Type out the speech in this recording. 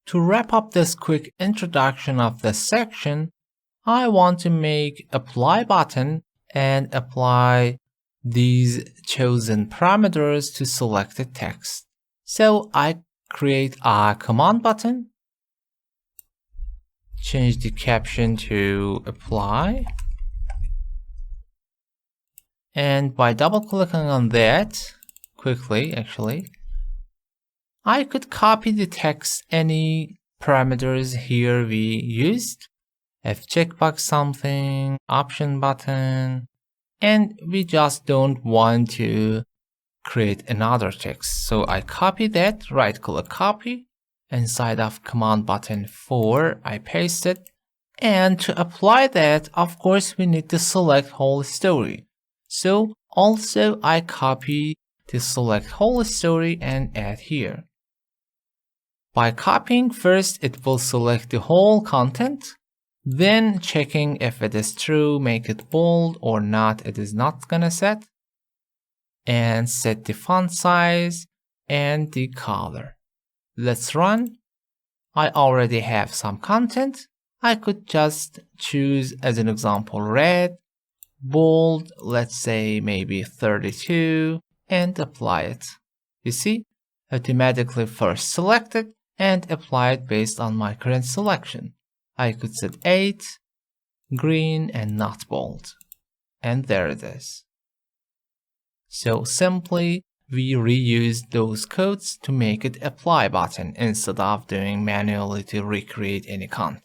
To wrap up this quick introduction of this section, I want to make apply button and apply these chosen parameters to selected text. So I create a command button, change the caption to apply, and by double clicking on that quickly, I could copy the text, any parameters here we used, if checkbox something, option button, and we just don't want to create another text. So I copy that, right click copy, inside of command button 4, I paste it, and to apply that, of course, we need to select whole story. So also I copy to select whole story and add here. By copying first, it will select the whole content, then checking if it is true, make it bold, or not, it is not gonna set, and set the font size and the color. Let's run. I already have some content. I could just choose as an example red, bold, let's say maybe 32, and apply it. You see, automatically first selected and applied based on my current selection. I could set 8, green, and not bold. And there it is. So simply, we reuse those codes to make it apply button instead of doing manually to recreate any content.